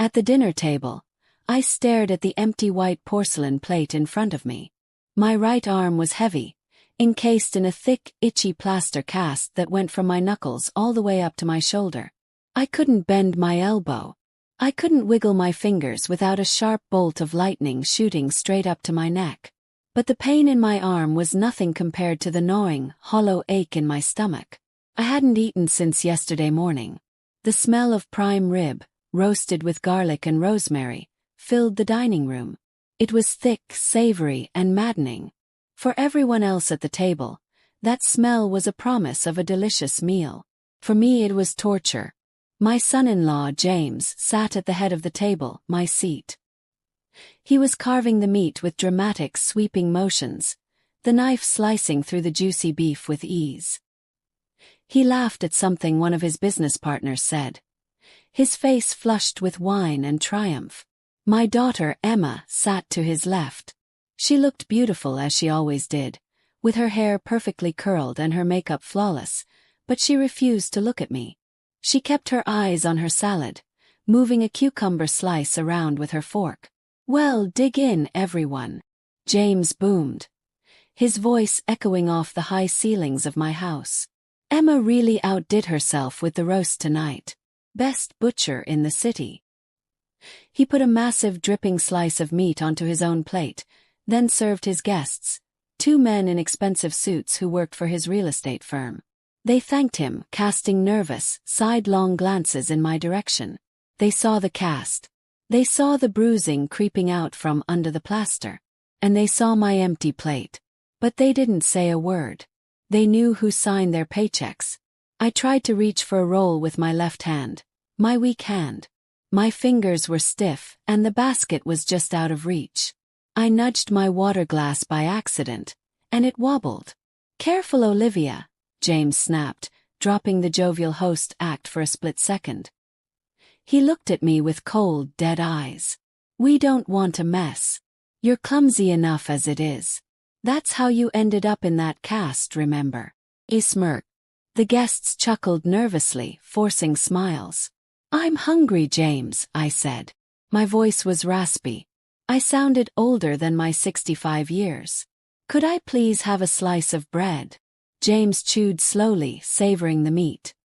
At the dinner table, I stared at the empty white porcelain plate in front of me. My right arm was heavy, encased in a thick, itchy plaster cast that went from my knuckles all the way up to my shoulder. I couldn't bend my elbow. I couldn't wiggle my fingers without a sharp bolt of lightning shooting straight up to my neck. But the pain in my arm was nothing compared to the gnawing, hollow ache in my stomach. I hadn't eaten since yesterday morning. The smell of prime rib, roasted with garlic and rosemary, filled the dining room. It was thick, savory, and maddening. For everyone else at the table, that smell was a promise of a delicious meal. For me it was torture. My son-in-law, James, sat at the head of the table, my seat. He was carving the meat with dramatic, sweeping motions, the knife slicing through the juicy beef with ease. He laughed at something one of his business partners said. His face flushed with wine and triumph. My daughter, Emma, sat to his left. She looked beautiful as she always did, with her hair perfectly curled and her makeup flawless, but she refused to look at me. She kept her eyes on her salad, moving a cucumber slice around with her fork. "Well, dig in, everyone," James boomed, his voice echoing off the high ceilings of my house. Emma really outdid herself with the roast tonight. Best butcher in the city. He put a massive dripping slice of meat onto his own plate, then served his guests, 2 men in expensive suits who worked for his real estate firm. They thanked him, casting nervous, sidelong glances in my direction. They saw the cast. They saw the bruising creeping out from under the plaster. And they saw my empty plate. But they didn't say a word. They knew who signed their paychecks. I tried to reach for a roll with my left hand, my weak hand. My fingers were stiff, and the basket was just out of reach. I nudged my water glass by accident, and it wobbled. "Careful, Olivia," James snapped, dropping the jovial host act for a split second. He looked at me with cold, dead eyes. "We don't want a mess. You're clumsy enough as it is. That's how you ended up in that cast, remember?" He smirked. The guests chuckled nervously, forcing smiles. "I'm hungry, James," I said. My voice was raspy. I sounded older than my 65 years. "Could I please have a slice of bread?" James chewed slowly, savoring the meat.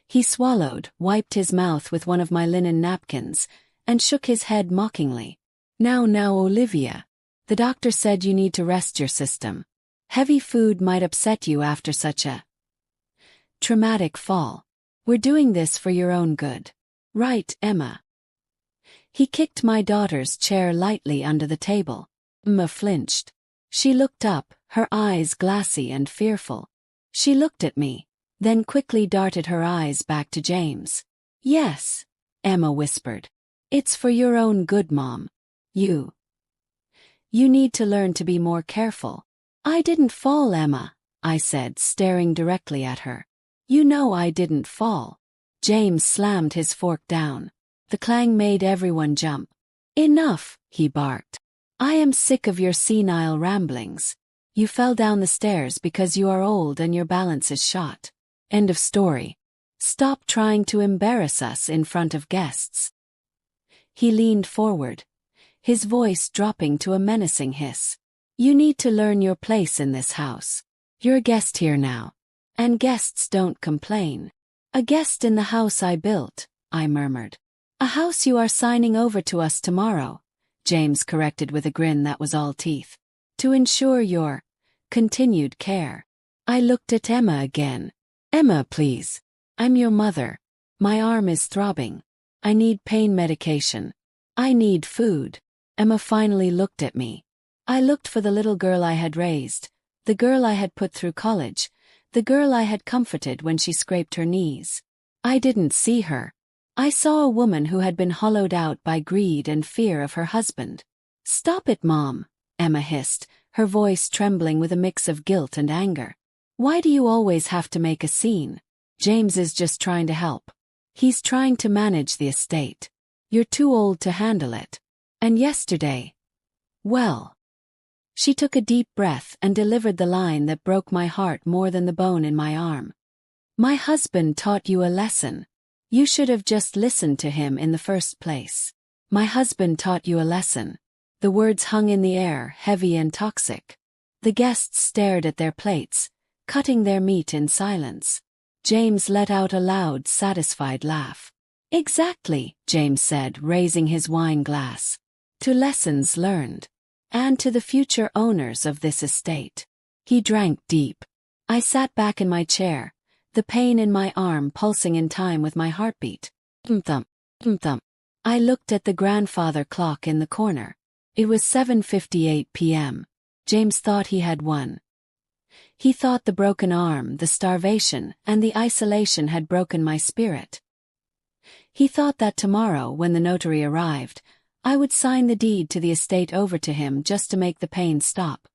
He swallowed, wiped his mouth with one of my linen napkins, and shook his head mockingly. Now, Olivia. The doctor said you need to rest your system. Heavy food might upset you after such a traumatic fall. We're doing this for your own good. Right, Emma?" He kicked my daughter's chair lightly under the table. Emma flinched. She looked up, her eyes glassy and fearful. She looked at me, then quickly darted her eyes back to James. "Yes," Emma whispered. "It's for your own good, Mom. You need to learn to be more careful." "I didn't fall, Emma," I said, staring directly at her. "You know I didn't fall." James slammed his fork down. The clang made everyone jump. "Enough," he barked. "I am sick of your senile ramblings. You fell down the stairs because you are old and your balance is shot. End of story. Stop trying to embarrass us in front of guests." He leaned forward, his voice dropping to a menacing hiss. "You need to learn your place in this house. You're a guest here now. And guests don't complain." "A guest in the house I built," I murmured. "A house you are signing over to us tomorrow," James corrected with a grin that was all teeth. "To ensure your continued care." I looked at Emma again. "Emma, please. I'm your mother. My arm is throbbing. I need pain medication. I need food." Emma finally looked at me. I looked for the little girl I had raised, the girl I had put through college, the girl I had comforted when she scraped her knees. I didn't see her. I saw a woman who had been hollowed out by greed and fear of her husband. "Stop it, Mom," Emma hissed, her voice trembling with a mix of guilt and anger. "Why do you always have to make a scene? James is just trying to help. He's trying to manage the estate. You're too old to handle it. And yesterday, well." She took a deep breath and delivered the line that broke my heart more than the bone in my arm. "My husband taught you a lesson. You should have just listened to him in the first place. My husband taught you a lesson." The words hung in the air, heavy and toxic. The guests stared at their plates, cutting their meat in silence. James let out a loud, satisfied laugh. "Exactly," James said, raising his wine glass. "To lessons learned. And to the future owners of this estate." He drank deep. I sat back in my chair, the pain in my arm pulsing in time with my heartbeat. Thump, thump. I looked at the grandfather clock in the corner. It was 7:58 p.m. James thought he had won. He thought the broken arm, the starvation, and the isolation had broken my spirit. He thought that tomorrow, when the notary arrived, I would sign the deed to the estate over to him just to make the pain stop.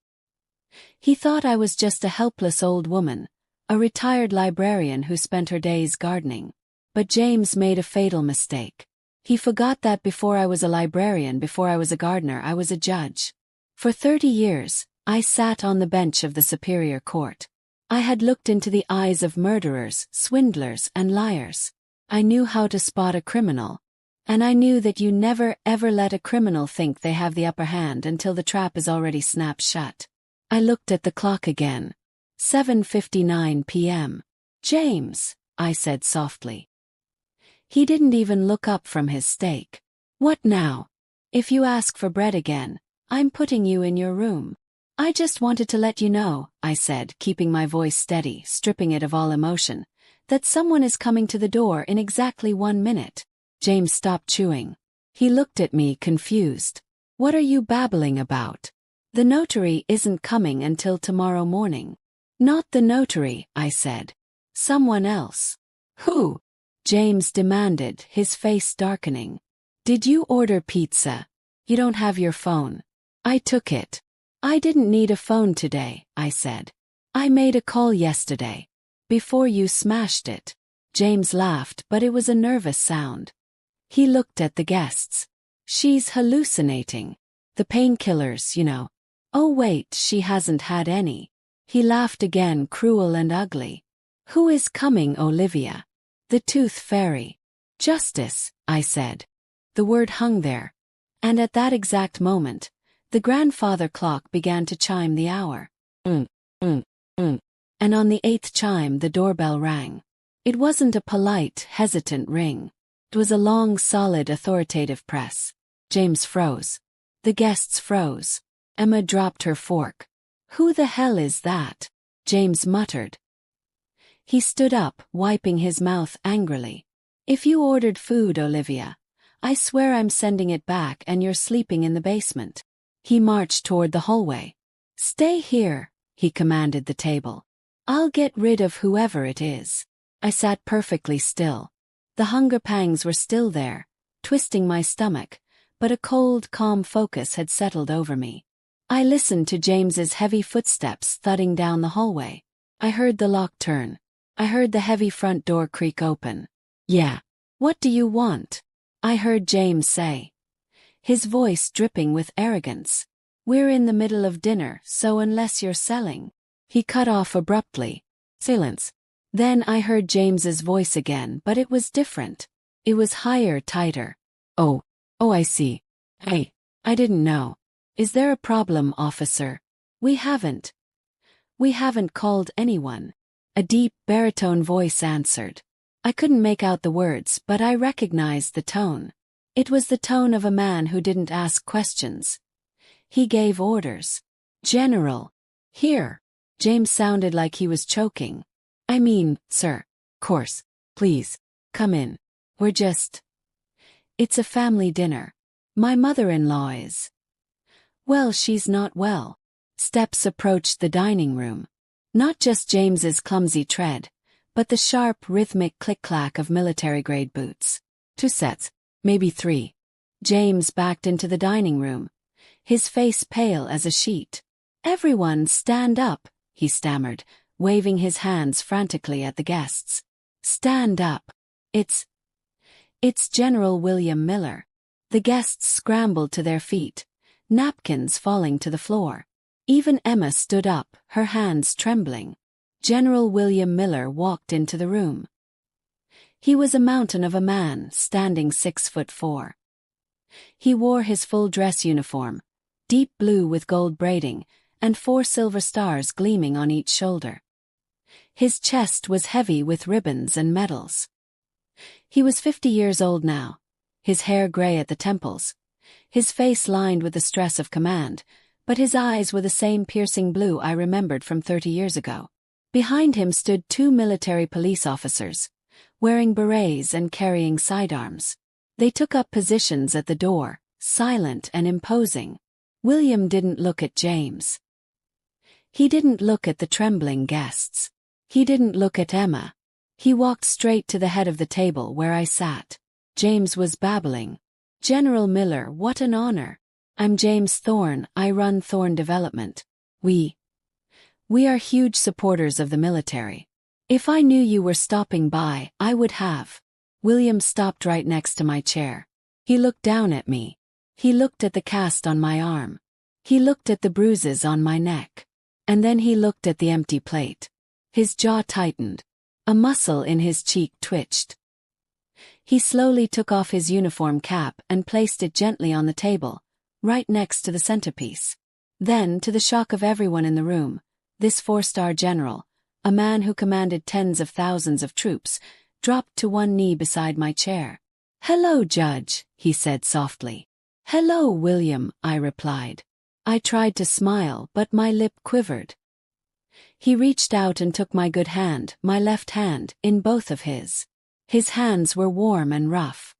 He thought I was just a helpless old woman, a retired librarian who spent her days gardening. But James made a fatal mistake. He forgot that before I was a librarian, before I was a gardener, I was a judge. For 30 years, I sat on the bench of the Superior Court. I had looked into the eyes of murderers, swindlers, and liars. I knew how to spot a criminal. And I knew that you never ever let a criminal think they have the upper hand until the trap is already snapped shut. I looked at the clock again. 7:59 p.m. "James," I said softly. He didn't even look up from his steak. "What now?" "If you ask for bread again, I'm putting you in your room." "I just wanted to let you know," I said, keeping my voice steady, stripping it of all emotion, "that someone is coming to the door in exactly 1 minute." James stopped chewing. He looked at me, confused. "What are you babbling about? The notary isn't coming until tomorrow morning." "Not the notary," I said. "Someone else." "Who?" James demanded, his face darkening. "Did you order pizza? You don't have your phone." I took it. "I didn't need a phone today," I said. "I made a call yesterday. Before you smashed it." James laughed, but it was a nervous sound. He looked at the guests. "She's hallucinating. The painkillers, you know." "Oh wait, she hasn't had any." He laughed again, cruel and ugly. "Who is coming, Olivia?" "The Tooth Fairy." "Justice," I said. The word hung there. And at that exact moment, the grandfather clock began to chime the hour. And on the 8th chime the doorbell rang. It wasn't a polite, hesitant ring. It was a long, solid, authoritative press. James froze. The guests froze. Emma dropped her fork. "Who the hell is that?" James muttered. He stood up, wiping his mouth angrily. "If you ordered food, Olivia, I swear I'm sending it back and you're sleeping in the basement." He marched toward the hallway. "Stay here," he commanded the table. "I'll get rid of whoever it is." I sat perfectly still. The hunger pangs were still there, twisting my stomach, but a cold, calm focus had settled over me. I listened to James's heavy footsteps thudding down the hallway. I heard the lock turn. I heard the heavy front door creak open. "Yeah. What do you want?" I heard James say. His voice dripping with arrogance. "We're in the middle of dinner, so unless you're selling." He cut off abruptly. Silence. Then I heard James's voice again, but it was different. It was higher, tighter. Oh, I see. I didn't know. Is there a problem, officer?" We haven't called anyone." A deep, baritone voice answered. I couldn't make out the words, but I recognized the tone. It was the tone of a man who didn't ask questions. He gave orders. "General. Here." James sounded like he was choking. "I mean, sir. Course. Please. Come in. It's a family dinner. My mother-in-law is. Well, she's not well." Steps approached the dining room. Not just James's clumsy tread, but the sharp, rhythmic click-clack of military-grade boots. 2 sets, maybe 3. James backed into the dining room, his face pale as a sheet. "Everyone stand up," he stammered, waving his hands frantically at the guests. "Stand up. It's General William Miller." The guests scrambled to their feet, napkins falling to the floor. Even Emma stood up, her hands trembling. General William Miller walked into the room. He was a mountain of a man, standing 6'4". He wore his full dress uniform, deep blue with gold braiding, and 4 silver stars gleaming on each shoulder. His chest was heavy with ribbons and medals. He was 50 years old now, his hair gray at the temples, his face lined with the stress of command, but his eyes were the same piercing blue I remembered from 30 years ago. Behind him stood 2 military police officers, wearing berets and carrying sidearms. They took up positions at the door, silent and imposing. William didn't look at James. He didn't look at the trembling guests. He didn't look at Emma. He walked straight to the head of the table where I sat. James was babbling. "General Miller, what an honor. I'm James Thorne, I run Thorne Development. We are huge supporters of the military. If I knew you were stopping by, I would have." William stopped right next to my chair. He looked down at me. He looked at the cast on my arm. He looked at the bruises on my neck. And then he looked at the empty plate. His jaw tightened. A muscle in his cheek twitched. He slowly took off his uniform cap and placed it gently on the table, right next to the centerpiece. Then, to the shock of everyone in the room, this 4-star general, a man who commanded tens of thousands of troops, dropped to one knee beside my chair. "Hello, Judge," he said softly. "Hello, William," I replied. I tried to smile, but my lip quivered. He reached out and took my good hand, my left hand, in both of his. His hands were warm and rough.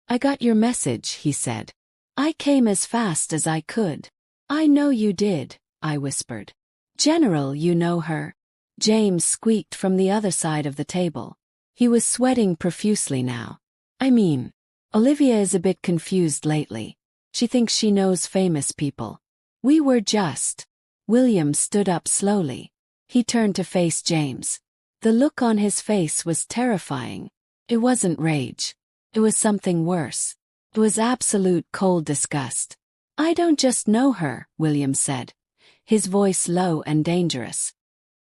"I got your message," he said. "I came as fast as I could." "I know you did," I whispered. "General, you know her?" James squeaked from the other side of the table. He was sweating profusely now. "I mean, Olivia is a bit confused lately. She thinks she knows famous people. We were just..." William stood up slowly. He turned to face James. The look on his face was terrifying. It wasn't rage. It was something worse. It was absolute cold disgust. "I don't just know her," William said, his voice low and dangerous.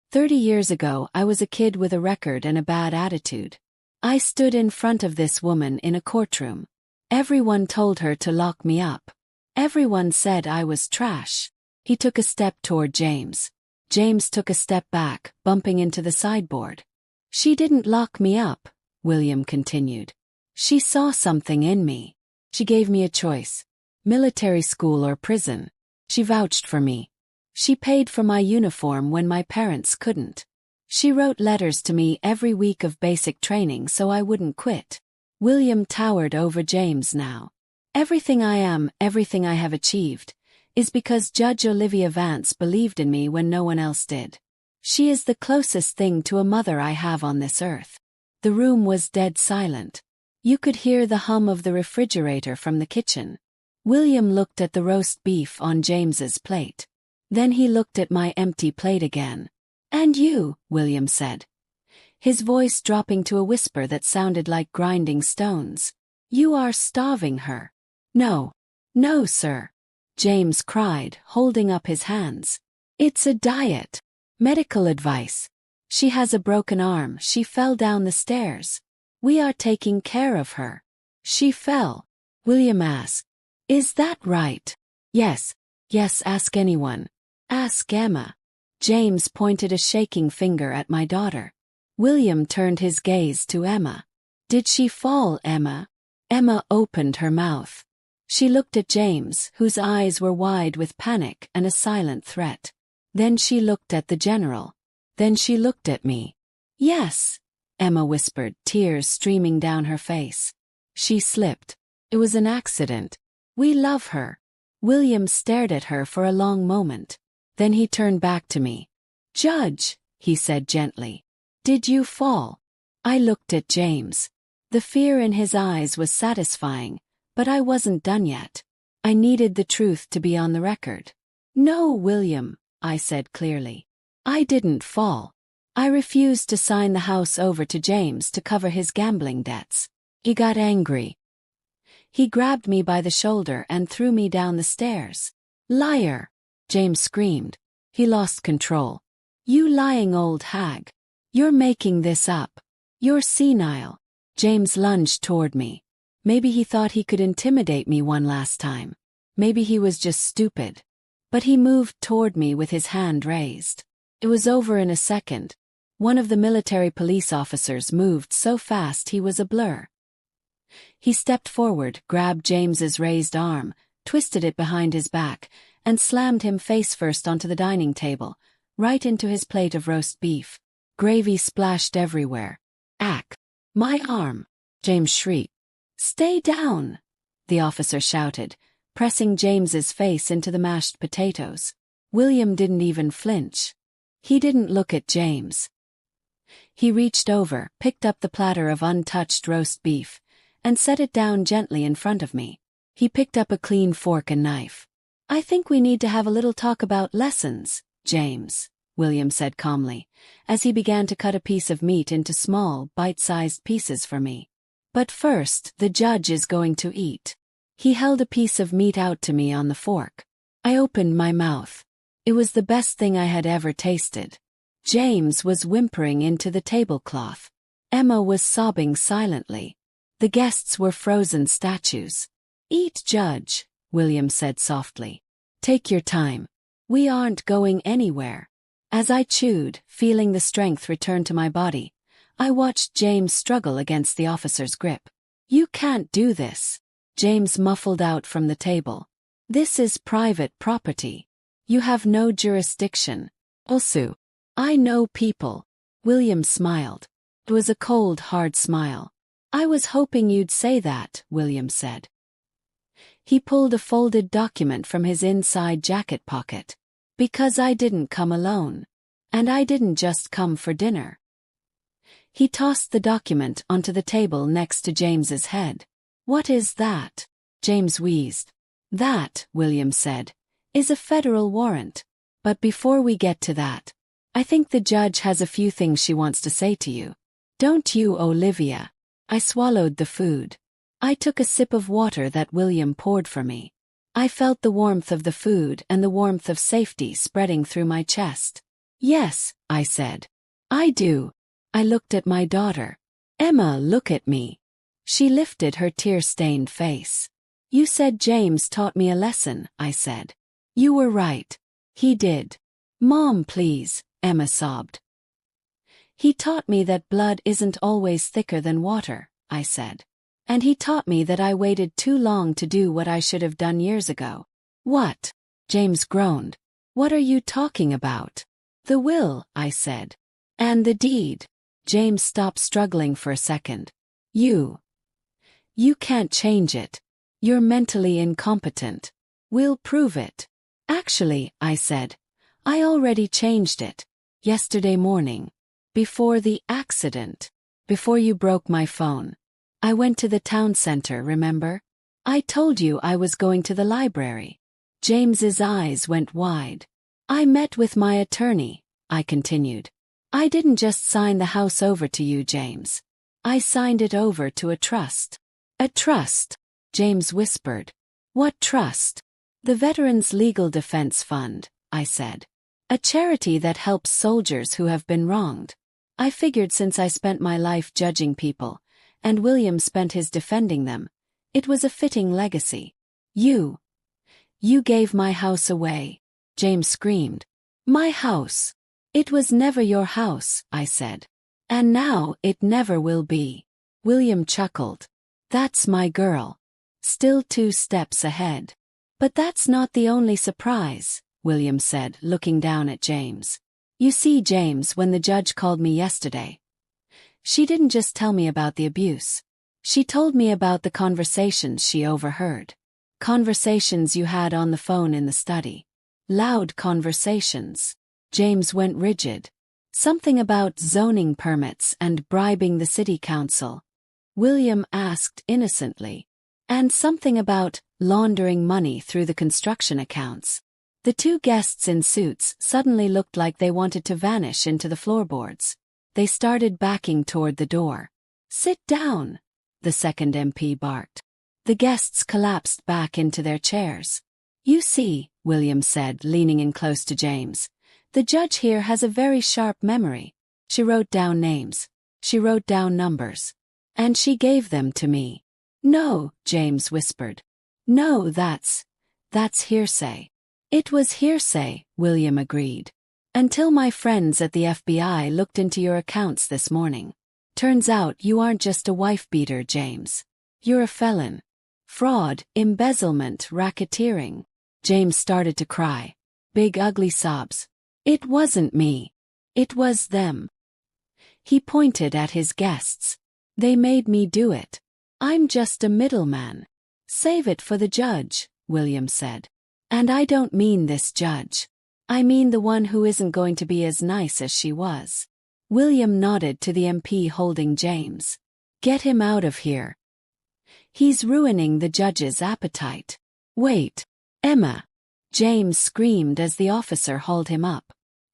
30 years ago I was a kid with a record and a bad attitude. I stood in front of this woman in a courtroom. Everyone told her to lock me up. Everyone said I was trash. He took a step toward James. James took a step back, bumping into the sideboard. "She didn't lock me up," William continued. "She saw something in me. She gave me a choice. Military school or prison. She vouched for me. She paid for my uniform when my parents couldn't. She wrote letters to me every week of basic training so I wouldn't quit." William towered over James now. "Everything I am, everything I have achieved, is because Judge Olivia Vance believed in me when no one else did. She is the closest thing to a mother I have on this earth." The room was dead silent. You could hear the hum of the refrigerator from the kitchen. William looked at the roast beef on James's plate. Then he looked at my empty plate again. "And you," William said, his voice dropping to a whisper that sounded like grinding stones. "You are starving her." "No. No, sir," James cried, holding up his hands. "It's a diet. Medical advice. She has a broken arm, she fell down the stairs. We are taking care of her." "She fell?" William asked. "Is that right?" Yes, ask anyone. Ask Emma." James pointed a shaking finger at my daughter. William turned his gaze to Emma. "Did she fall, Emma?" Emma opened her mouth. She looked at James, whose eyes were wide with panic and a silent threat. Then she looked at the general. Then she looked at me. "Yes," Emma whispered, tears streaming down her face. "She slipped. It was an accident. We love her." William stared at her for a long moment. Then he turned back to me. "Judge," he said gently, "did you fall?" I looked at James. The fear in his eyes was satisfying, but I wasn't done yet. I needed the truth to be on the record. "No, William," I said clearly. "I didn't fall. I refused to sign the house over to James to cover his gambling debts." He got angry. He grabbed me by the shoulder and threw me down the stairs. "Liar!" James screamed. He lost control. "You lying old hag. You're making this up. You're senile. James lunged toward me. Maybe he thought he could intimidate me one last time. Maybe he was just stupid. But he moved toward me with his hand raised. It was over in a second. One of the military police officers moved so fast he was a blur. He stepped forward, grabbed James's raised arm, twisted it behind his back, and slammed him face first onto the dining table, right into his plate of roast beef. Gravy splashed everywhere. "Ack! My arm!" James shrieked. "Stay down!" the officer shouted, pressing James's face into the mashed potatoes. William didn't even flinch. He didn't look at James. He reached over, picked up the platter of untouched roast beef, and set it down gently in front of me. He picked up a clean fork and knife. "I think we need to have a little talk about lessons, James," William said calmly, as he began to cut a piece of meat into small, bite-sized pieces for me. "But first, the judge is going to eat." He held a piece of meat out to me on the fork. I opened my mouth. It was the best thing I had ever tasted. James was whimpering into the tablecloth. Emma was sobbing silently. The guests were frozen statues. "Eat, Judge," William said softly. "Take your time. We aren't going anywhere." As I chewed, feeling the strength return to my body, I watched James struggle against the officer's grip. "You can't do this," James muffled out from the table. "This is private property. You have no jurisdiction. Also, I know people." William smiled. It was a cold, hard smile. "I was hoping you'd say that," William said. He pulled a folded document from his inside jacket pocket. "Because I didn't come alone. And I didn't just come for dinner." He tossed the document onto the table next to James's head. "What is that?" James wheezed. "That," William said, "is a federal warrant. But before we get to that, I think the judge has a few things she wants to say to you. Don't you, Olivia?" I swallowed the food. I took a sip of water that William poured for me. I felt the warmth of the food and the warmth of safety spreading through my chest. "Yes," I said. "I do." I looked at my daughter. "Emma, look at me." She lifted her tear-stained face. "You said James taught me a lesson," I said. "You were right. He did." "Mom, please," Emma sobbed. "He taught me that blood isn't always thicker than water," I said. "And he taught me that I waited too long to do what I should have done years ago." "What?" James groaned. "What are you talking about?" "The will," I said. "And the deed." James stopped struggling for a second. You can't change it. You're mentally incompetent." "We'll prove it." "Actually," I said, "I already changed it. Yesterday morning. Before the accident. Before you broke my phone. I went to the town center, remember? I told you I was going to the library." James's eyes went wide. "I met with my attorney," I continued. "I didn't just sign the house over to you, James. I signed it over to a trust." "A trust?" James whispered. "What trust?" "The Veterans Legal Defense Fund," I said. "A charity that helps soldiers who have been wronged." I figured since I spent my life judging people, and William spent his defending them, it was a fitting legacy. You gave my house away," James screamed. "My house? It was never your house," I said. "And now it never will be." William chuckled. "That's my girl. Still 2 steps ahead." "But that's not the only surprise," William said, looking down at James. "You see, James, when the judge called me yesterday, she didn't just tell me about the abuse. She told me about the conversations she overheard. Conversations you had on the phone in the study. Loud conversations." James went rigid. "Something about zoning permits and bribing the city council," William asked innocently. "And something about laundering money through the construction accounts." The 2 guests in suits suddenly looked like they wanted to vanish into the floorboards. They started backing toward the door. "Sit down," the second MP barked. The guests collapsed back into their chairs. "You see," William said, leaning in close to James, "the judge here has a very sharp memory. She wrote down names. She wrote down numbers. And she gave them to me. No, James whispered. No, that's hearsay. It was hearsay, William agreed. Until my friends at the FBI looked into your accounts this morning. Turns out you aren't just a wife-beater, James. You're a felon. Fraud, embezzlement, racketeering. James started to cry. Big ugly sobs. It wasn't me. It was them. He pointed at his guests. They made me do it. I'm just a middleman. Save it for the judge, William said. And I don't mean this judge. I mean the one who isn't going to be as nice as she was. William nodded to the MP holding James. Get him out of here. He's ruining the judge's appetite. Wait. Emma. James screamed as the officer hauled him up.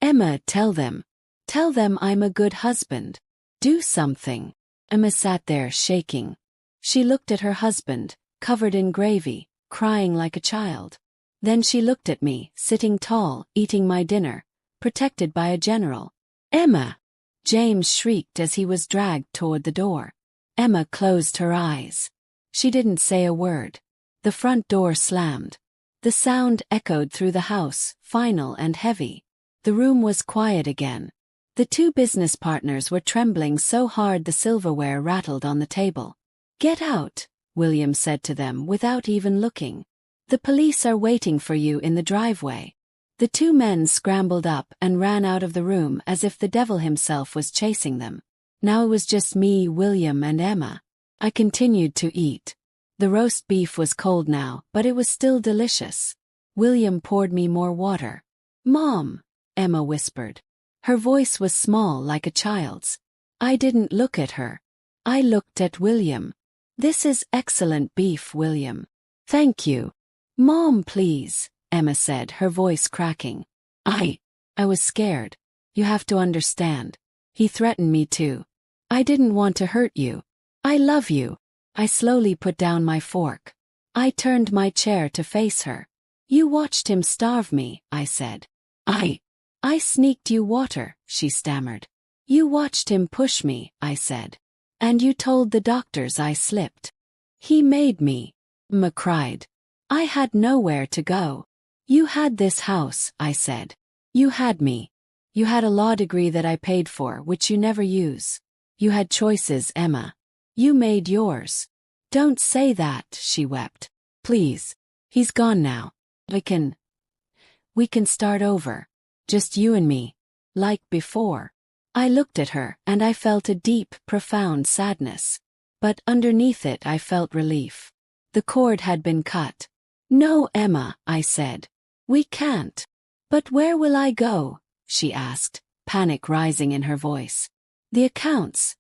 Emma, tell them. Tell them I'm a good husband. Do something. Emma sat there shaking. She looked at her husband, covered in gravy, crying like a child. Then she looked at me, sitting tall, eating my dinner, protected by a general. Emma! James shrieked as he was dragged toward the door. Emma closed her eyes. She didn't say a word. The front door slammed. The sound echoed through the house, final and heavy. The room was quiet again. The two business partners were trembling so hard the silverware rattled on the table. Get out, William said to them without even looking. The police are waiting for you in the driveway. The two men scrambled up and ran out of the room as if the devil himself was chasing them. Now it was just me, William, and Emma. I continued to eat. The roast beef was cold now, but it was still delicious. William poured me more water. Mom, Emma whispered. Her voice was small like a child's. I didn't look at her. I looked at William. This is excellent beef, William. Thank you. Mom, please, Emma said, her voice cracking. I was scared. You have to understand. He threatened me too. I didn't want to hurt you. I love you. I slowly put down my fork. I turned my chair to face her. You watched him starve me, I said. I sneaked you water, she stammered. You watched him push me, I said. And you told the doctors I slipped. He made me, Emma cried. I had nowhere to go. You had this house, I said. You had me. You had a law degree that I paid for, which you never use. You had choices, Emma. You made yours. Don't say that, she wept. Please. He's gone now. We can start over. Just you and me. Like before. I looked at her, and I felt a deep, profound sadness. But underneath it I felt relief. The cord had been cut. No, Emma, I said. We can't. But where will I go? She asked, panic rising in her voice. The accounts.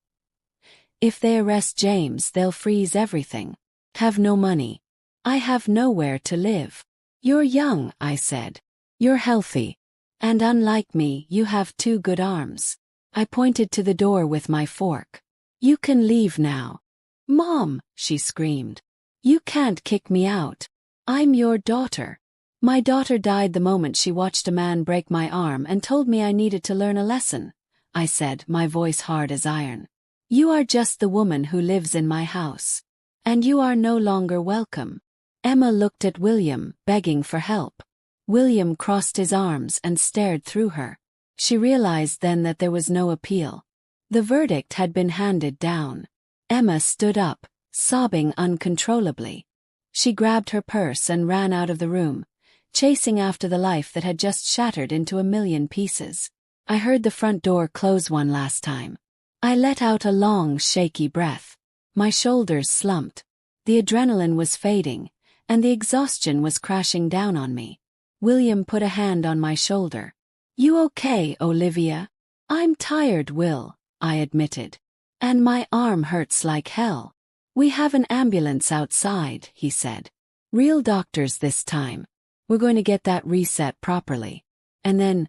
If they arrest James, they'll freeze everything. Have no money. I have nowhere to live. You're young, I said. You're healthy. And unlike me, you have two good arms. I pointed to the door with my fork. You can leave now. Mom, she screamed. You can't kick me out. I'm your daughter. My daughter died the moment she watched a man break my arm and told me I needed to learn a lesson, I said, my voice hard as iron. You are just the woman who lives in my house. And you are no longer welcome. Emma looked at William, begging for help. William crossed his arms and stared through her. She realized then that there was no appeal. The verdict had been handed down. Emma stood up, sobbing uncontrollably. She grabbed her purse and ran out of the room, chasing after the life that had just shattered into a million pieces. I heard the front door close one last time. I let out a long, shaky breath. My shoulders slumped. The adrenaline was fading, and the exhaustion was crashing down on me. William put a hand on my shoulder. You okay, Olivia? I'm tired, Will, I admitted. And my arm hurts like hell. We have an ambulance outside, he said. Real doctors this time. We're going to get that reset properly. And then,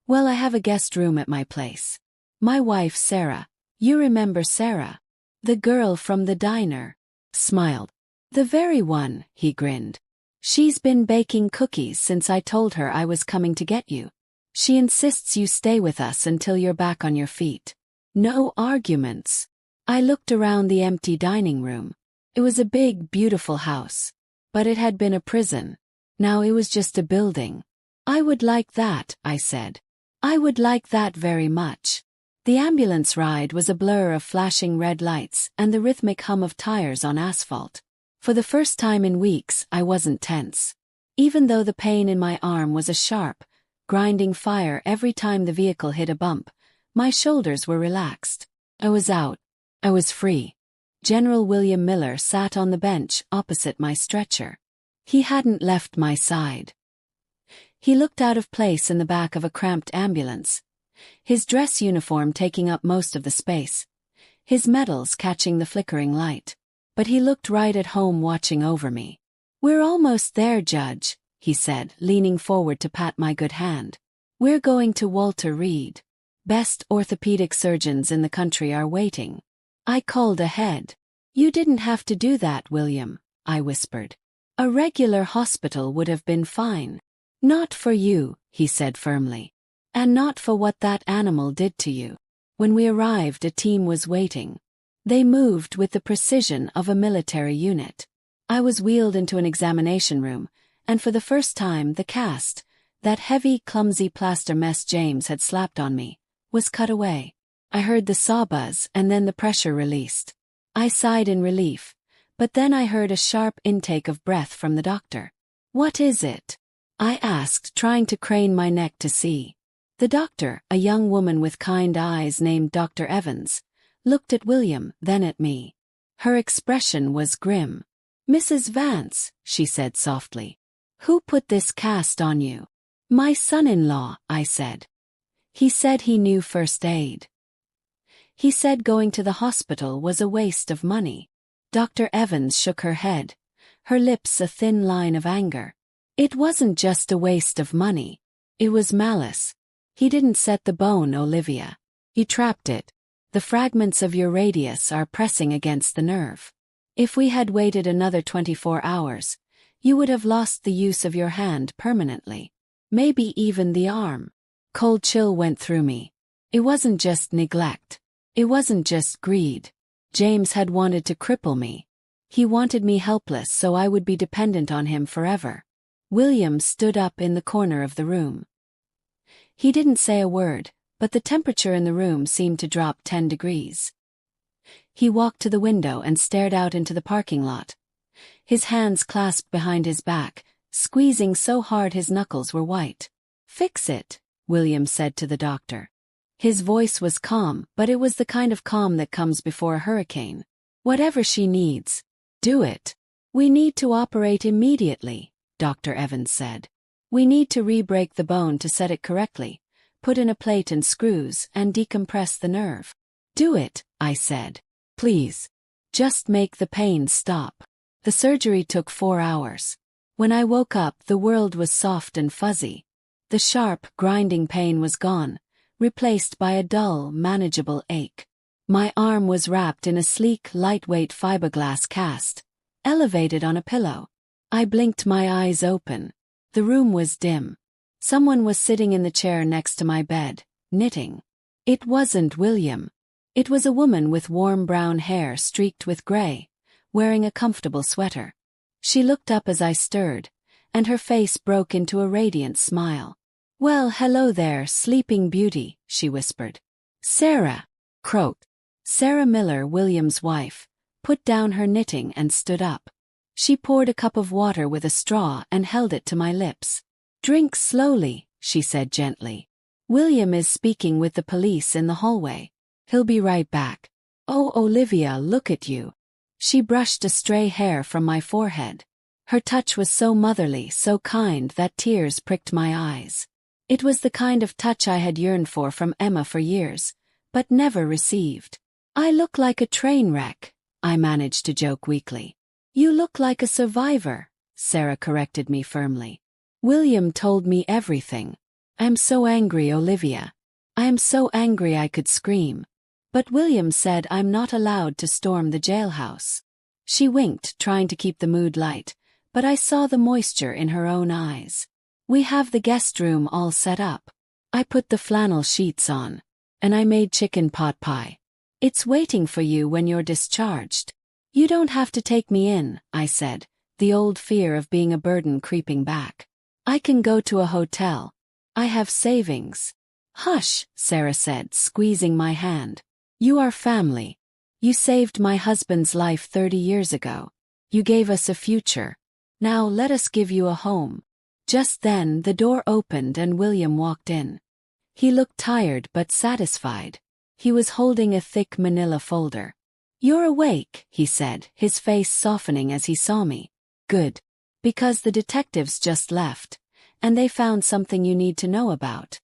well, I have a guest room at my place. My wife, Sarah. You remember Sarah? The girl from the diner. Smiled. The very one, he grinned. She's been baking cookies since I told her I was coming to get you. She insists you stay with us until you're back on your feet. No arguments. I looked around the empty dining room. It was a big, beautiful house. But it had been a prison. Now it was just a building. I would like that, I said. I would like that very much. The ambulance ride was a blur of flashing red lights and the rhythmic hum of tires on asphalt. For the first time in weeks, I wasn't tense. Even though the pain in my arm was a sharp, grinding fire every time the vehicle hit a bump, my shoulders were relaxed. I was out. I was free. General William Miller sat on the bench opposite my stretcher. He hadn't left my side. He looked out of place in the back of a cramped ambulance, his dress uniform taking up most of the space, his medals catching the flickering light. But he looked right at home watching over me. "We're almost there, Judge," he said, leaning forward to pat my good hand. "We're going to Walter Reed. Best orthopedic surgeons in the country are waiting." I called ahead. "You didn't have to do that, William," I whispered. "A regular hospital would have been fine." "Not for you," he said firmly. "And not for what that animal did to you." When we arrived, a team was waiting. They moved with the precision of a military unit. I was wheeled into an examination room, and for the first time the cast, that heavy, clumsy plaster mess James had slapped on me, was cut away. I heard the saw buzz and then the pressure released. I sighed in relief, but then I heard a sharp intake of breath from the doctor. "What is it?" I asked, trying to crane my neck to see. The doctor, a young woman with kind eyes named Dr. Evans, looked at William, then at me. Her expression was grim. "Mrs. Vance," she said softly. "Who put this cast on you?" "My son-in-law," I said. "He said he knew first aid. He said going to the hospital was a waste of money." Dr. Evans shook her head, her lips a thin line of anger. "It wasn't just a waste of money. It was malice. He didn't set the bone, Olivia. He trapped it. The fragments of your radius are pressing against the nerve. If we had waited another 24 hours, you would have lost the use of your hand permanently. Maybe even the arm." Cold chill went through me. It wasn't just neglect. It wasn't just greed. James had wanted to cripple me. He wanted me helpless so I would be dependent on him forever. William stood up in the corner of the room. He didn't say a word, but the temperature in the room seemed to drop 10 degrees. He walked to the window and stared out into the parking lot, his hands clasped behind his back, squeezing so hard his knuckles were white. "Fix it," William said to the doctor. His voice was calm, but it was the kind of calm that comes before a hurricane. "Whatever she needs, do it." "We need to operate immediately," Dr. Evans said. "We need to re-break the bone to set it correctly, put in a plate and screws, and decompress the nerve." "Do it," I said. "Please. Just make the pain stop." The surgery took 4 hours. When I woke up, the world was soft and fuzzy. The sharp, grinding pain was gone, replaced by a dull, manageable ache. My arm was wrapped in a sleek, lightweight fiberglass cast, elevated on a pillow. I blinked my eyes open. The room was dim. Someone was sitting in the chair next to my bed, knitting. It wasn't William. It was a woman with warm brown hair streaked with gray, wearing a comfortable sweater. She looked up as I stirred, and her face broke into a radiant smile. "Well, hello there, sleeping beauty," she whispered. "Sarah," croaked. Sarah Miller, William's wife, put down her knitting and stood up. She poured a cup of water with a straw and held it to my lips. "Drink slowly," she said gently. "William is speaking with the police in the hallway. He'll be right back." "Oh, Olivia, look at you." She brushed a stray hair from my forehead. Her touch was so motherly, so kind that tears pricked my eyes. It was the kind of touch I had yearned for from Emma for years, but never received. "I look like a train wreck," I managed to joke weakly. "You look like a survivor," Sarah corrected me firmly. "William told me everything. I'm so angry, Olivia. I am so angry I could scream. But William said I'm not allowed to storm the jailhouse." She winked, trying to keep the mood light, but I saw the moisture in her own eyes. "We have the guest room all set up. I put the flannel sheets on. And I made chicken pot pie. It's waiting for you when you're discharged. You don't have to take me in, I said, the old fear of being a burden creeping back. I can go to a hotel. I have savings. Hush, Sarah said, squeezing my hand. You are family. You saved my husband's life 30 years ago. You gave us a future. Now let us give you a home. Just then the door opened and William walked in. He looked tired but satisfied. He was holding a thick manila folder. You're awake, he said, his face softening as he saw me. Good. Because the detectives just left, and they found something you need to know about.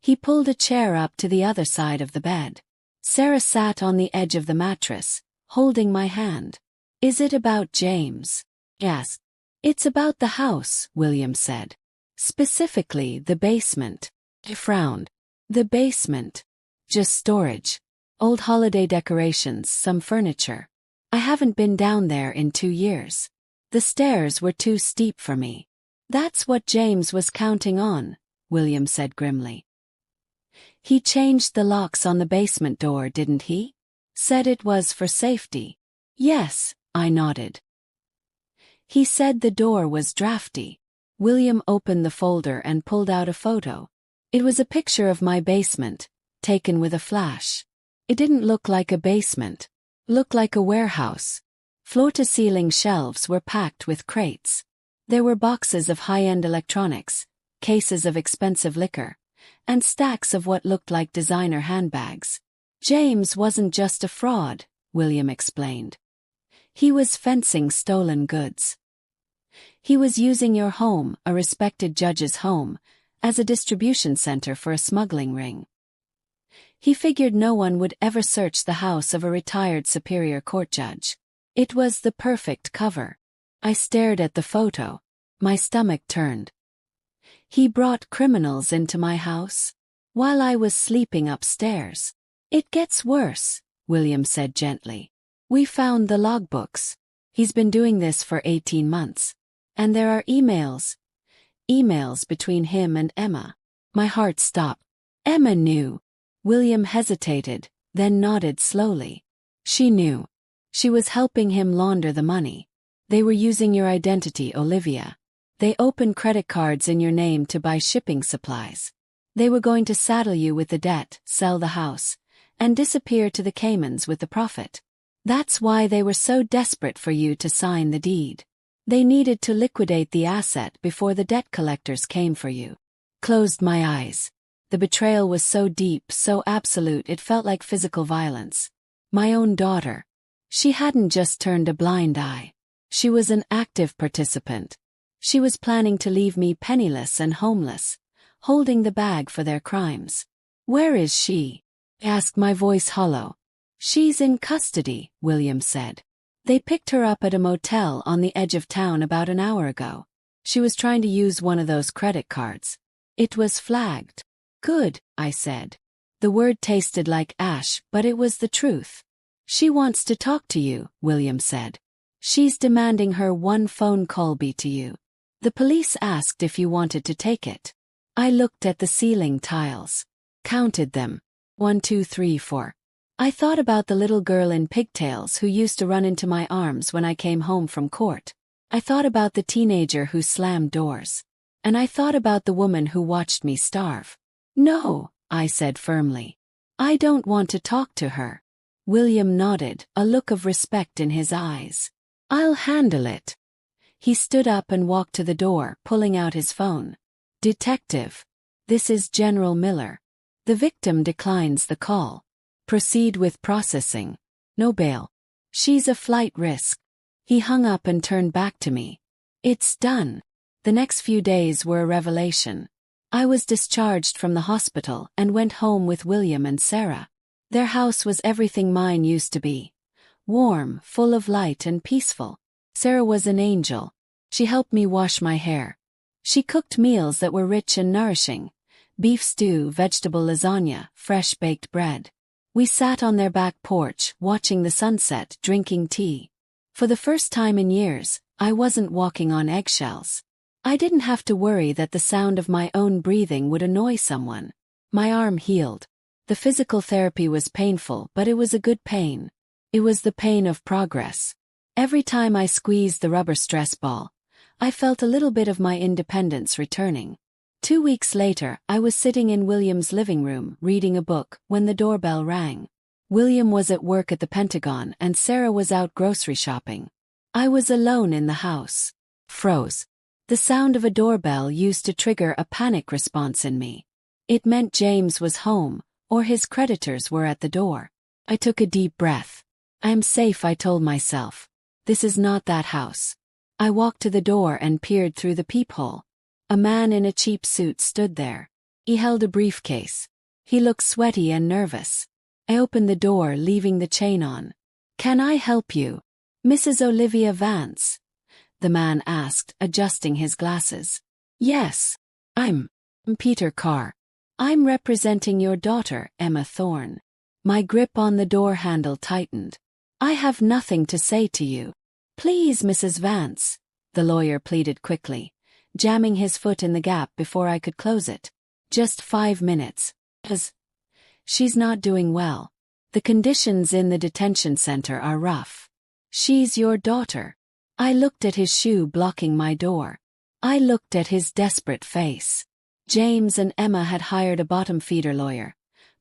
He pulled a chair up to the other side of the bed. Sarah sat on the edge of the mattress, holding my hand. Is it about James? Yes. It's about the house, William said. Specifically, the basement. I frowned. The basement. Just storage. Old holiday decorations, some furniture. I haven't been down there in 2 years. The stairs were too steep for me. That's what James was counting on, William said grimly. He changed the locks on the basement door, didn't he? Said it was for safety. Yes, I nodded. He said the door was drafty. William opened the folder and pulled out a photo. It was a picture of my basement, taken with a flash. It didn't look like a basement. Looked like a warehouse. Floor-to-ceiling shelves were packed with crates. There were boxes of high-end electronics, cases of expensive liquor, and stacks of what looked like designer handbags. James wasn't just a fraud, William explained. He was fencing stolen goods. He was using your home, a respected judge's home, as a distribution center for a smuggling ring. He figured no one would ever search the house of a retired superior court judge. It was the perfect cover. I stared at the photo. My stomach turned. He brought criminals into my house while I was sleeping upstairs. It gets worse, William said gently. We found the logbooks. He's been doing this for 18 months. And there are emails. Emails between him and Emma. My heart stopped. Emma knew. William hesitated, then nodded slowly. She knew. She was helping him launder the money. They were using your identity, Olivia. They opened credit cards in your name to buy shipping supplies. They were going to saddle you with the debt, sell the house, and disappear to the Caymans with the profit. That's why they were so desperate for you to sign the deed. They needed to liquidate the asset before the debt collectors came for you. Closed my eyes. The betrayal was so deep, so absolute, it felt like physical violence. My own daughter. She hadn't just turned a blind eye. She was an active participant. She was planning to leave me penniless and homeless, holding the bag for their crimes. Where is she? Asked, my voice hollow. She's in custody, William said. They picked her up at a motel on the edge of town about an hour ago. She was trying to use one of those credit cards. It was flagged. Good, I said. The word tasted like ash, but it was the truth. She wants to talk to you, William said. She's demanding her one phone call be to you. The police asked if you wanted to take it. I looked at the ceiling tiles. Counted them. 1, 2, 3, 4. I thought about the little girl in pigtails who used to run into my arms when I came home from court. I thought about the teenager who slammed doors. And I thought about the woman who watched me starve. No, I said firmly. I don't want to talk to her. William nodded, a look of respect in his eyes. I'll handle it. He stood up and walked to the door, pulling out his phone. Detective. This is General Miller. The victim declines the call. Proceed with processing. No bail. She's a flight risk. He hung up and turned back to me. It's done. The next few days were a revelation. I was discharged from the hospital and went home with William and Sarah. Their house was everything mine used to be. Warm, full of light and peaceful. Sarah was an angel. She helped me wash my hair. She cooked meals that were rich and nourishing. Beef stew, vegetable lasagna, fresh baked bread. We sat on their back porch, watching the sunset, drinking tea. For the first time in years, I wasn't walking on eggshells. I didn't have to worry that the sound of my own breathing would annoy someone. My arm healed. The physical therapy was painful, but it was a good pain. It was the pain of progress. Every time I squeezed the rubber stress ball, I felt a little bit of my independence returning. 2 weeks later, I was sitting in William's living room reading a book when the doorbell rang. William was at work at the Pentagon and Sarah was out grocery shopping. I was alone in the house. Froze. The sound of a doorbell used to trigger a panic response in me. It meant James was home, or his creditors were at the door. I took a deep breath. I am safe, I told myself. This is not that house. I walked to the door and peered through the peephole. A man in a cheap suit stood there. He held a briefcase. He looked sweaty and nervous. I opened the door, leaving the chain on. "Can I help you, Mrs. Olivia Vance?" the man asked, adjusting his glasses. "Yes. I'm Peter Carr. I'm representing your daughter, Emma Thorne." My grip on the door handle tightened. "I have nothing to say to you." "Please, Mrs. Vance," the lawyer pleaded quickly, jamming his foot in the gap before I could close it. "Just 5 minutes. She's not doing well. The conditions in the detention center are rough." "She's your daughter." I looked at his shoe blocking my door. I looked at his desperate face. James and Emma had hired a bottom-feeder lawyer,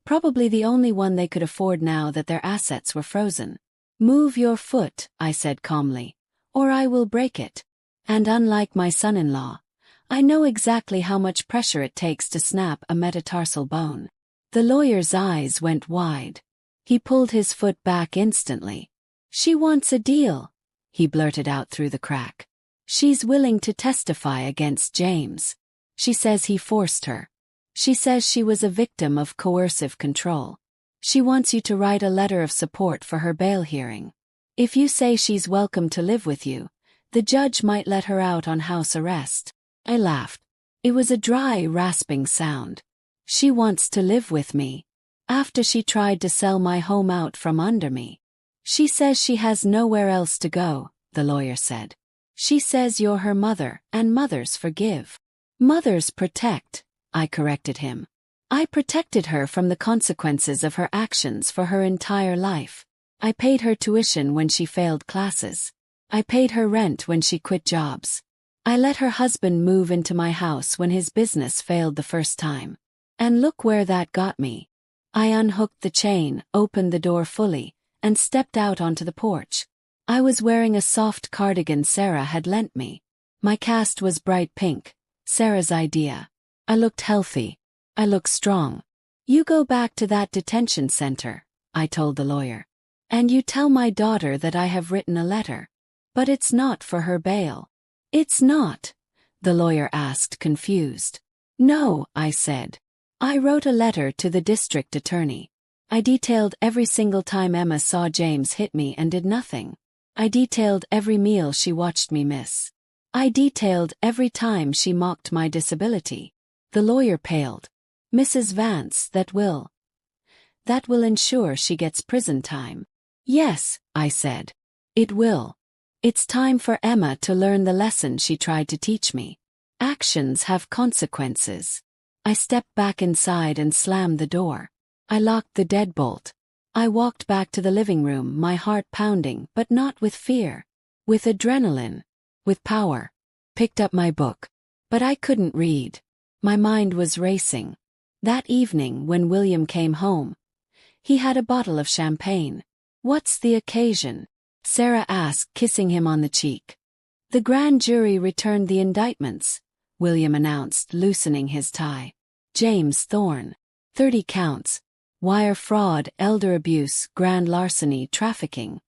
probably the only one they could afford now that their assets were frozen. "Move your foot," I said calmly, "or I will break it." And unlike my son-in-law, I know exactly how much pressure it takes to snap a metatarsal bone. The lawyer's eyes went wide. He pulled his foot back instantly. "She wants a deal," he blurted out through the crack. "She's willing to testify against James. She says he forced her. She says she was a victim of coercive control. She wants you to write a letter of support for her bail hearing. If you say she's welcome to live with you, the judge might let her out on house arrest." I laughed. It was a dry, rasping sound. "She wants to live with me. After she tried to sell my home out from under me. She says she has nowhere else to go," the lawyer said. "She says you're her mother, and mothers forgive." "Mothers protect," I corrected him. "I protected her from the consequences of her actions for her entire life. I paid her tuition when she failed classes. I paid her rent when she quit jobs. I let her husband move into my house when his business failed the first time. And look where that got me." I unhooked the chain, opened the door fully, and stepped out onto the porch. I was wearing a soft cardigan Sarah had lent me. My cast was bright pink, Sarah's idea. I looked healthy. I looked strong. "You go back to that detention center," I told the lawyer. "And you tell my daughter that I have written a letter. But it's not for her bail." "It's not?" the lawyer asked, confused. "No," I said. "I wrote a letter to the district attorney. I detailed every single time Emma saw James hit me and did nothing. I detailed every meal she watched me miss. I detailed every time she mocked my disability." The lawyer paled. "Mrs. Vance, that will ensure she gets prison time." "Yes," I said. "It will. It's time for Emma to learn the lesson she tried to teach me. Actions have consequences." I stepped back inside and slammed the door. I locked the deadbolt. I walked back to the living room, my heart pounding, but not with fear. With adrenaline. With power. Picked up my book. But I couldn't read. My mind was racing. That evening, when William came home, he had a bottle of champagne. "What's the occasion?" Sarah asked, kissing him on the cheek. "The grand jury returned the indictments," William announced, loosening his tie. "James Thorne. 30 counts. Wire fraud, elder abuse, grand larceny, trafficking.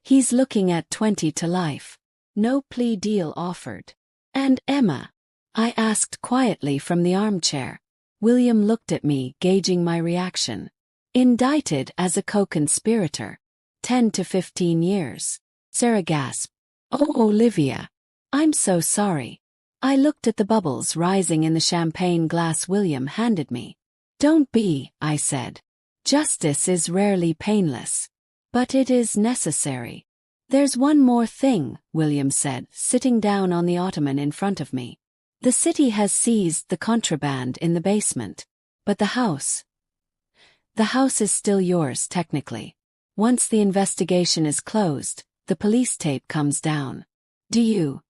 He's looking at 20 to life. No plea deal offered." "And Emma?" I asked quietly from the armchair. William looked at me, gauging my reaction. "Indicted as a co-conspirator. 10 to 15 years. Sarah gasped. "Oh, Olivia. I'm so sorry." I looked at the bubbles rising in the champagne glass William handed me. "Don't be," I said. "Justice is rarely painless. But it is necessary." "There's one more thing," William said, sitting down on the ottoman in front of me. "The city has seized the contraband in the basement. But the house. The house is still yours, technically. Once the investigation is closed, the police tape comes down. Do you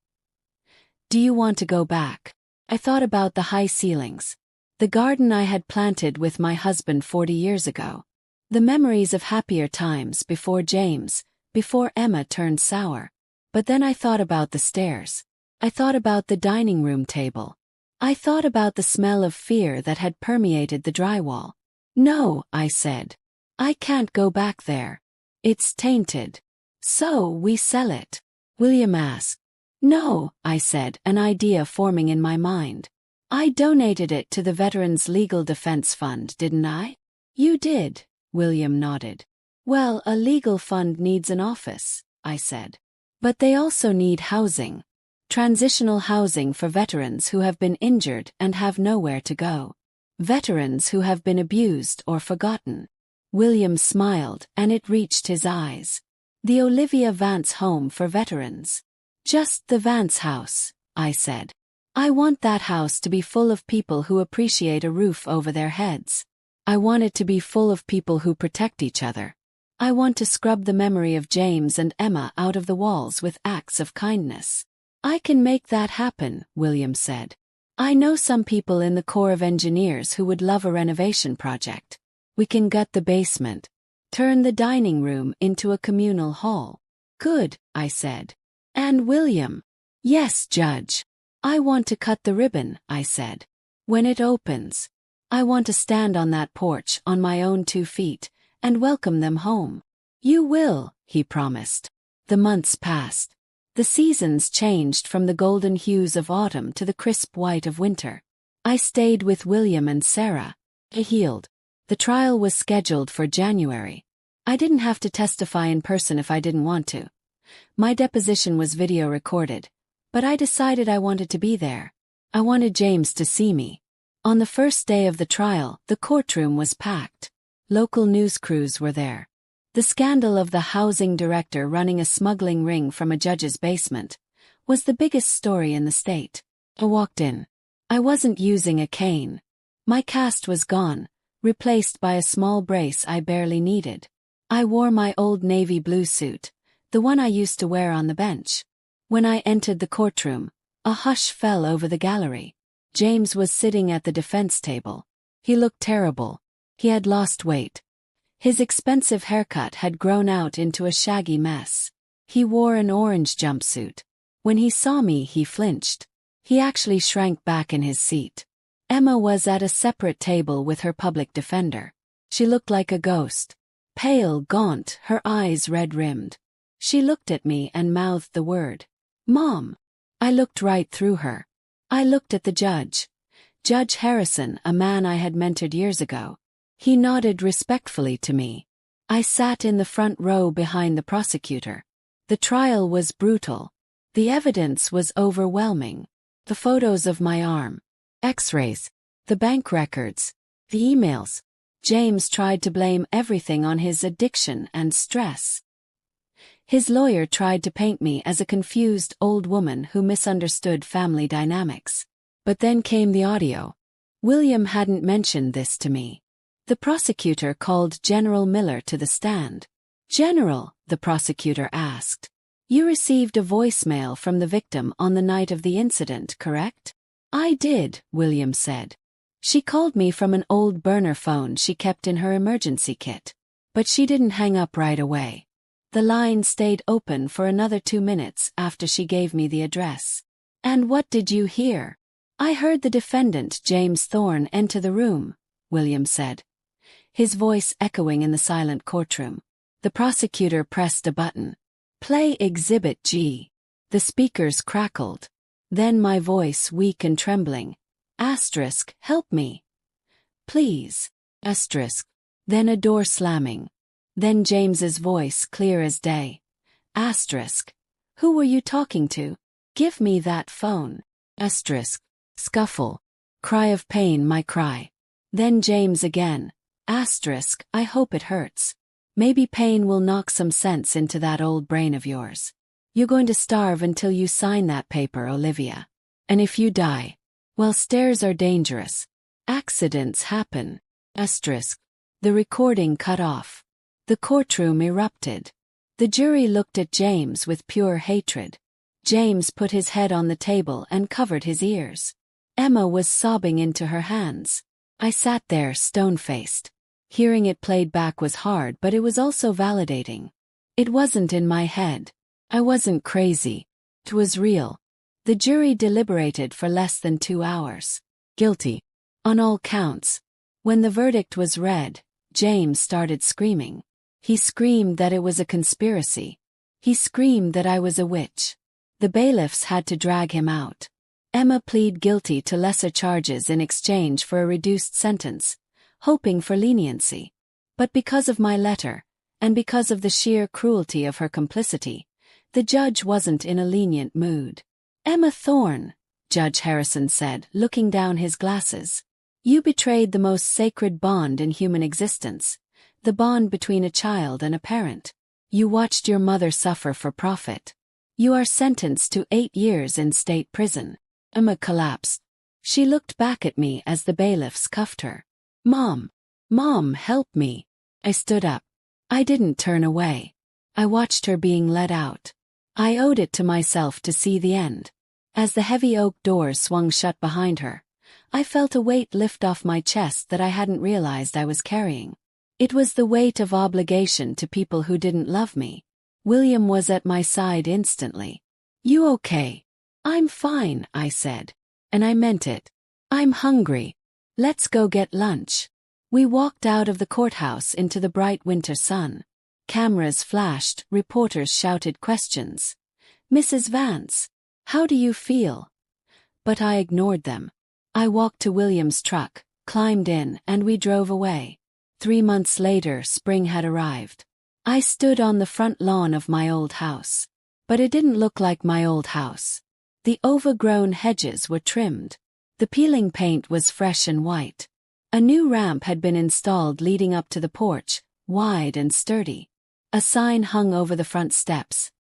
want to go back? I thought about the high ceilings. The garden I had planted with my husband 40 years ago. The memories of happier times before James, before Emma turned sour. But then I thought about the stairs. I thought about the dining room table. I thought about the smell of fear that had permeated the drywall. No, I said. I can't go back there. It's tainted. So we sell it. William asked. No, I said, an idea forming in my mind. I donated it to the Veterans Legal Defense Fund, didn't I? You did, William nodded. Well, a legal fund needs an office, I said. But they also need housing. Transitional housing for veterans who have been injured and have nowhere to go. Veterans who have been abused or forgotten. William smiled, and it reached his eyes. The Olivia Vance Home for Veterans. Just the Vance house, I said. I want that house to be full of people who appreciate a roof over their heads. I want it to be full of people who protect each other. I want to scrub the memory of James and Emma out of the walls with acts of kindness. I can make that happen, William said. I know some people in the Corps of Engineers who would love a renovation project. We can gut the basement. Turn the dining room into a communal hall. Good, I said. And William. Yes, Judge. I want to cut the ribbon, I said. When it opens. I want to stand on that porch on my own 2 feet and welcome them home. You will, he promised. The months passed. The seasons changed from the golden hues of autumn to the crisp white of winter. I stayed with William and Sarah. He healed. The trial was scheduled for January. I didn't have to testify in person if I didn't want to. My deposition was video recorded, but I decided I wanted to be there. I wanted James to see me. On the first day of the trial, the courtroom was packed. Local news crews were there. The scandal of the housing director running a smuggling ring from a judge's basement was the biggest story in the state. I walked in. I wasn't using a cane. My cast was gone, replaced by a small brace I barely needed. I wore my old navy blue suit, the one I used to wear on the bench. When I entered the courtroom, a hush fell over the gallery. James was sitting at the defense table. He looked terrible. He had lost weight. His expensive haircut had grown out into a shaggy mess. He wore an orange jumpsuit. When he saw me, he flinched. He actually shrank back in his seat. Emma was at a separate table with her public defender. She looked like a ghost. Pale, gaunt, her eyes red-rimmed. She looked at me and mouthed the word, "Mom." I looked right through her. I looked at the judge. Judge Harrison, a man I had mentored years ago. He nodded respectfully to me. I sat in the front row behind the prosecutor. The trial was brutal. The evidence was overwhelming. The photos of my arm. X-rays. The bank records. The emails. James tried to blame everything on his addiction and stress. His lawyer tried to paint me as a confused old woman who misunderstood family dynamics. But then came the audio. William hadn't mentioned this to me. The prosecutor called General Miller to the stand. "General," the prosecutor asked, "you received a voicemail from the victim on the night of the incident, correct?" "I did," William said. "She called me from an old burner phone she kept in her emergency kit. But she didn't hang up right away. The line stayed open for another 2 minutes after she gave me the address." "And what did you hear?" "I heard the defendant, James Thorne, enter the room," William said, his voice echoing in the silent courtroom. The prosecutor pressed a button. "Play Exhibit G." The speakers crackled. Then my voice, weak and trembling. "Asterisk, help me. Please. Asterisk." Then a door slamming. Then James's voice, clear as day. "Asterisk. Who were you talking to? Give me that phone." Asterisk. Scuffle. Cry of pain, my cry. Then James again. Asterisk, "I hope it hurts. Maybe pain will knock some sense into that old brain of yours. You're going to starve until you sign that paper, Olivia. And if you die, well, stairs are dangerous. Accidents happen." Asterisk. The recording cut off. The courtroom erupted. The jury looked at James with pure hatred. James put his head on the table and covered his ears. Emma was sobbing into her hands. I sat there stone-faced. Hearing it played back was hard, but it was also validating. It wasn't in my head. I wasn't crazy. It was real. The jury deliberated for less than 2 hours. Guilty. On all counts. When the verdict was read, James started screaming. He screamed that it was a conspiracy. He screamed that I was a witch. The bailiffs had to drag him out. Emma pleaded guilty to lesser charges in exchange for a reduced sentence, hoping for leniency. But because of my letter, and because of the sheer cruelty of her complicity, the judge wasn't in a lenient mood. "Emma Thorne," Judge Harrison said, looking down his glasses. "You betrayed the most sacred bond in human existence, the bond between a child and a parent. You watched your mother suffer for profit. You are sentenced to 8 years in state prison." Emma collapsed. She looked back at me as the bailiffs cuffed her. Mom, help me." I stood up. I didn't turn away. I watched her being led out. I owed it to myself to see the end. As the heavy oak doors swung shut behind her, I felt a weight lift off my chest that I hadn't realized I was carrying. It was the weight of obligation to people who didn't love me. William was at my side instantly. "You okay?" "I'm fine," I said. And I meant it. "I'm hungry. Let's go get lunch." We walked out of the courthouse into the bright winter sun. Cameras flashed, reporters shouted questions. "Mrs. Vance, how do you feel?" But I ignored them. I walked to William's truck, climbed in, and we drove away. 3 months later, spring had arrived. I stood on the front lawn of my old house. But it didn't look like my old house. The overgrown hedges were trimmed. The peeling paint was fresh and white. A new ramp had been installed leading up to the porch, wide and sturdy. A sign hung over the front steps.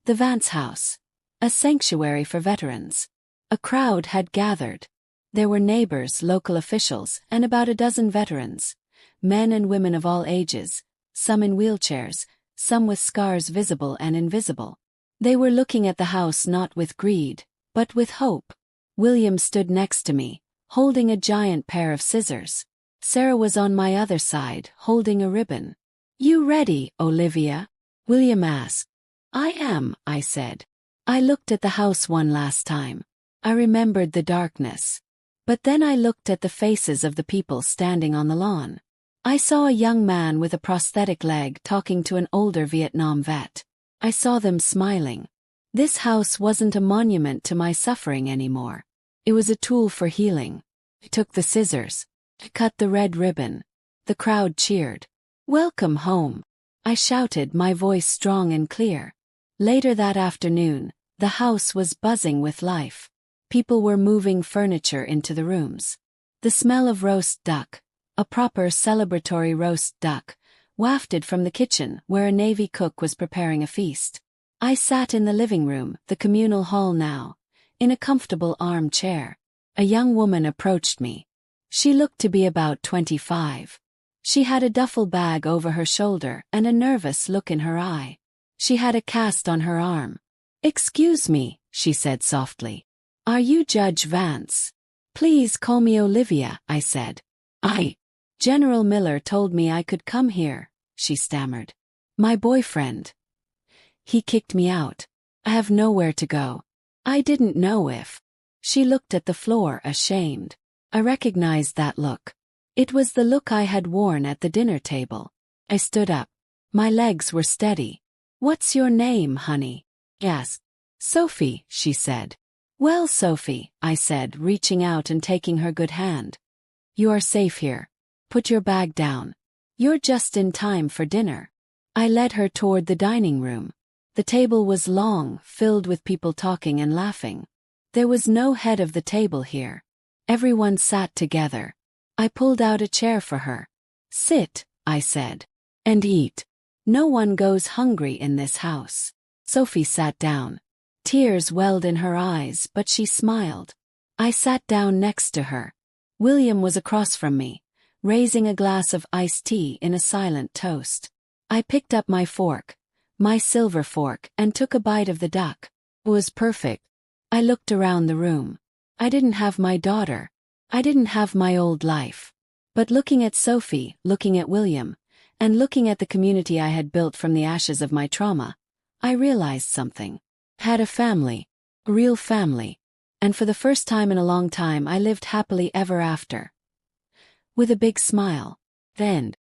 "The Vance House, a sanctuary for veterans." A crowd had gathered. There were neighbors, local officials, and about a dozen veterans. Men and women of all ages, some in wheelchairs, some with scars visible and invisible. They were looking at the house not with greed, but with hope. William stood next to me, holding a giant pair of scissors. Sarah was on my other side, holding a ribbon. "You ready, Olivia?" William asked. "I am," I said. I looked at the house one last time. I remembered the darkness. But then I looked at the faces of the people standing on the lawn. I saw a young man with a prosthetic leg talking to an older Vietnam vet. I saw them smiling. This house wasn't a monument to my suffering anymore. It was a tool for healing. I took the scissors. I cut the red ribbon. The crowd cheered. "Welcome home," I shouted, my voice strong and clear. Later that afternoon, the house was buzzing with life. People were moving furniture into the rooms. The smell of roast duck, a proper celebratory roast duck, wafted from the kitchen where a Navy cook was preparing a feast. I sat in the living room, the communal hall now, in a comfortable armchair. A young woman approached me. She looked to be about 25. She had a duffel bag over her shoulder and a nervous look in her eye. She had a cast on her arm. "Excuse me," she said softly. "Are you Judge Vance?" "Please call me Olivia," I said. General Miller told me I could come here," she stammered. "My boyfriend. He kicked me out. I have nowhere to go. I didn't know if." She looked at the floor, ashamed. I recognized that look. It was the look I had worn at the dinner table. I stood up. My legs were steady. "What's your name, honey?" I asked. "Sophie," she said. "Well, Sophie," I said, reaching out and taking her good hand. "You are safe here. Put your bag down. You're just in time for dinner." I led her toward the dining room. The table was long, filled with people talking and laughing. There was no head of the table here. Everyone sat together. I pulled out a chair for her. "Sit," I said, "and eat. No one goes hungry in this house." Sophie sat down. Tears welled in her eyes, but she smiled. I sat down next to her. William was across from me, raising a glass of iced tea in a silent toast. I picked up my fork, my silver fork, and took a bite of the duck. It was perfect. I looked around the room. I didn't have my daughter. I didn't have my old life. But looking at Sophie, looking at William, and looking at the community I had built from the ashes of my trauma, I realized something. I had a family. A real family. And for the first time in a long time I lived happily ever after. With a big smile. Then,